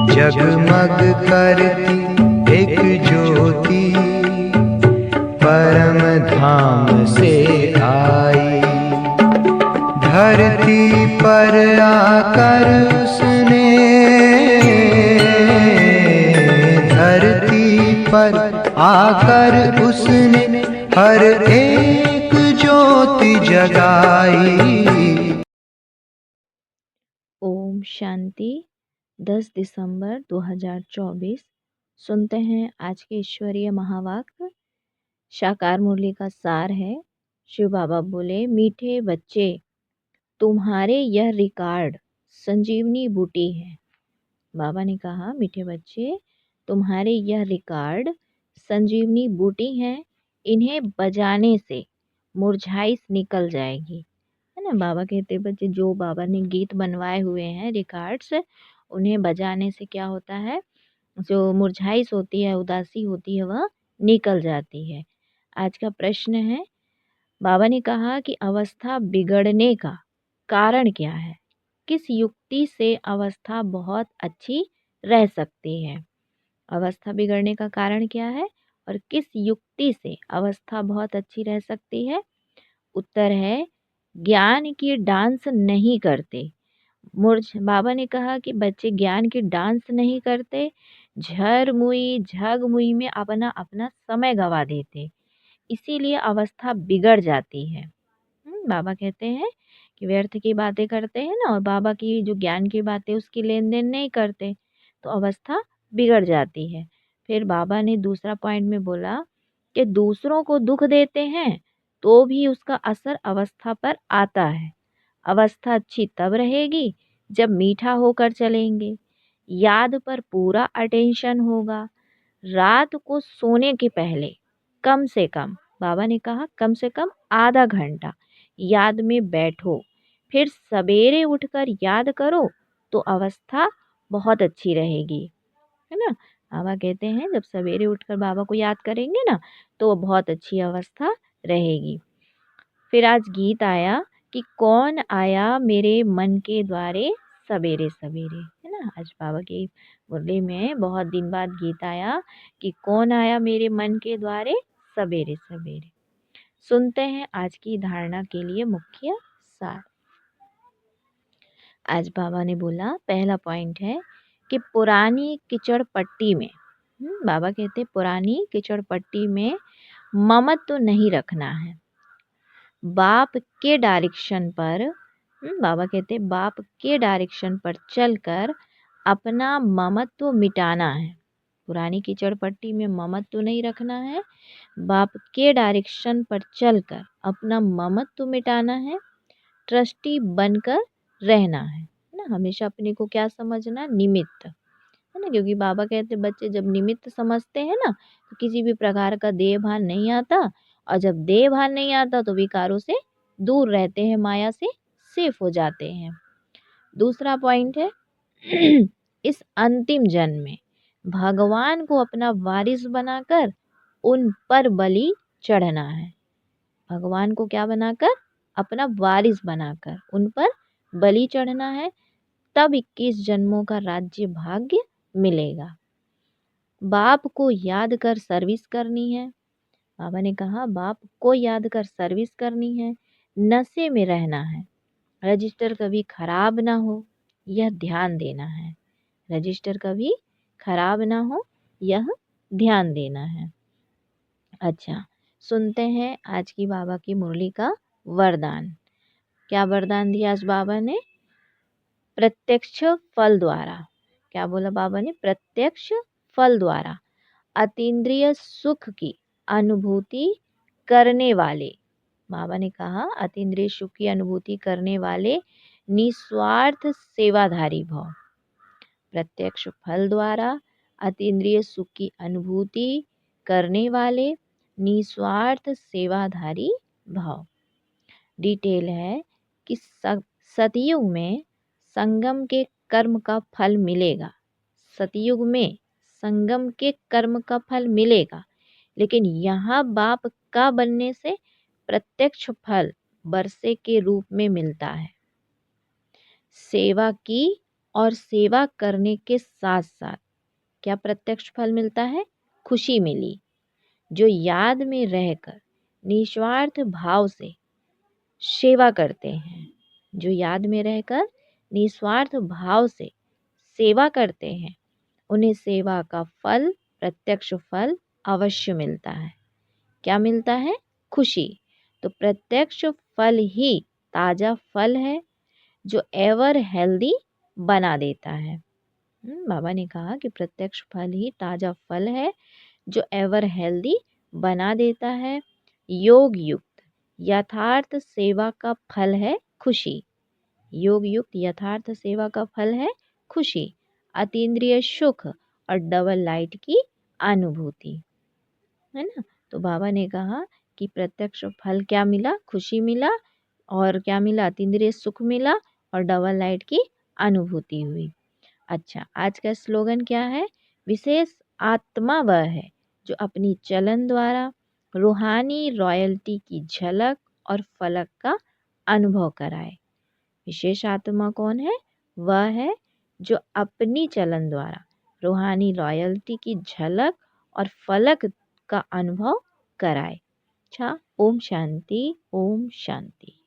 जगमग करती एक ज्योति परम धाम से आई। धरती पर आकर उसने, धरती पर आकर उसने हर एक ज्योति जगाई। ओम शांति। 10 दिसंबर 2024 सुनते हैं आज के ईश्वरीय महावाक्य। साकार मुरली का सार है। शिव बाबा बोले, मीठे बच्चे, तुम्हारे यह रिकॉर्ड संजीवनी बूटी है। बाबा ने कहा, मीठे बच्चे, तुम्हारे यह रिकॉर्ड संजीवनी बूटी है। इन्हें बजाने से मुरझाइश निकल जाएगी, है ना। बाबा कहते बच्चे, जो बाबा ने गीत बनवाए हुए हैं रिकॉर्ड्स, उन्हें बजाने से क्या होता है, जो मुरझाइश होती है, उदासी होती है, वह निकल जाती है। आज का प्रश्न है, बाबा ने कहा कि अवस्था बिगड़ने का कारण क्या है? किस युक्ति से अवस्था बहुत अच्छी रह सकती है? अवस्था बिगड़ने का कारण क्या है और किस युक्ति से अवस्था बहुत अच्छी रह सकती है? उत्तर है, ज्ञान की डांस नहीं करते। बाबा ने कहा कि बच्चे ज्ञान की डांस नहीं करते, झरमुई झगमुई में अपना अपना समय गवा देते, इसीलिए अवस्था बिगड़ जाती है। बाबा कहते हैं कि व्यर्थ की बातें करते हैं ना, और बाबा की जो ज्ञान की बातें उसकी लेन देन नहीं करते, तो अवस्था बिगड़ जाती है। फिर बाबा ने दूसरा पॉइंट में बोला कि दूसरों को दुख देते हैं तो भी उसका असर अवस्था पर आता है। अवस्था अच्छी तब रहेगी जब मीठा होकर चलेंगे, याद पर पूरा अटेंशन होगा। रात को सोने के पहले कम से कम, बाबा ने कहा, कम से कम आधा घंटा याद में बैठो, फिर सवेरे उठकर याद करो तो अवस्था बहुत अच्छी रहेगी, है ना। बाबा कहते हैं जब सवेरे उठकर बाबा को याद करेंगे ना, तो बहुत अच्छी अवस्था रहेगी। फिर आज गीत आया कि कौन आया मेरे मन के द्वारे सवेरे सवेरे, है ना। आज बाबा की मुरली में बहुत दिन बाद गीत आया कि कौन आया मेरे मन के द्वारे सवेरे सवेरे। सुनते हैं आज की धारणा के लिए मुख्य सार। आज बाबा ने बोला, पहला पॉइंट है कि पुरानी कीचड़ पट्टी में, बाबा कहते पुरानी कीचड़ पट्टी में ममत्व नहीं रखना है। बाप के डायरेक्शन पर, बाबा कहते बाप के डायरेक्शन पर चलकर अपना ममत्व मिटाना है। पुरानी कीचड़ पट्टी में ममत्व नहीं रखना है, बाप के डायरेक्शन पर चलकर अपना ममत्व मिटाना है। ट्रस्टी बनकर रहना है ना। हमेशा अपने को क्या समझना, निमित्त, है ना। क्योंकि बाबा कहते बच्चे जब निमित्त समझते हैं ना, तो किसी भी प्रकार का देह भान नहीं आता, और जब देह भान नहीं आता तो विकारों से दूर रहते हैं, माया से सेफ हो जाते हैं। दूसरा पॉइंट है इस अंतिम जन्म में भगवान को अपना वारिस बनाकर उन पर बलि चढ़ना है। भगवान को क्या बनाकर, अपना वारिस बनाकर उन पर बलि चढ़ना है, तब 21 जन्मों का राज्य भाग्य मिलेगा। बाप को याद कर सर्विस करनी है। बाबा ने कहा बाप को याद कर सर्विस करनी है। नशे में रहना है, रजिस्टर कभी खराब ना हो, यह ध्यान देना है। रजिस्टर कभी खराब ना हो, यह ध्यान देना है। अच्छा, सुनते हैं आज की बाबा की मुरली का वरदान। क्या वरदान दिया आज बाबा ने? प्रत्यक्ष फल द्वारा। क्या बोला बाबा ने? प्रत्यक्ष फल द्वारा अतीन्द्रिय सुख की अनुभूति करने वाले, बाबा ने कहा अतीन्द्रिय सुख की अनुभूति करने वाले निस्वार्थ सेवाधारी भव। प्रत्यक्ष फल द्वारा अतीन्द्रिय सुख की अनुभूति करने वाले निस्वार्थ सेवाधारी भाव। डिटेल है कि सतयुग में संगम के कर्म का फल मिलेगा। सतयुग में संगम के कर्म का फल मिलेगा, लेकिन यहाँ बाप का बनने से प्रत्यक्ष फल वर्षे के रूप में मिलता है। सेवा की और सेवा करने के साथ साथ क्या प्रत्यक्ष फल मिलता है? खुशी मिली। जो याद में रहकर निस्वार्थ भाव से सेवा करते हैं, जो याद में रहकर निस्वार्थ भाव से सेवा करते हैं, उन्हें सेवा का फल, प्रत्यक्ष फल अवश्य मिलता है। क्या मिलता है? खुशी। तो प्रत्यक्ष फल ही ताजा फल है जो एवर हेल्दी बना देता है। बाबा ने कहा कि प्रत्यक्ष फल ही ताजा फल है जो एवर हेल्दी बना देता है। योग युक्त यथार्थ सेवा का फल है खुशी। योग युक्त यथार्थ सेवा का फल है खुशी, अतीन्द्रिय सुख और डबल लाइट की अनुभूति, है ना। तो बाबा ने कहा कि प्रत्यक्ष फल क्या मिला? खुशी मिला। और क्या मिला? अतीन्द्रिय सुख मिला और डबल लाइट की अनुभूति हुई। अच्छा, आज का स्लोगन क्या है? विशेष आत्मा वह है जो अपनी चलन द्वारा रूहानी रॉयल्टी की झलक और फलक का अनुभव कराए। विशेष आत्मा कौन है? वह है जो अपनी चलन द्वारा रूहानी रॉयल्टी की झलक और फलक का अनुभव कराए। अच्छा, ओम शांति, ओम शांति।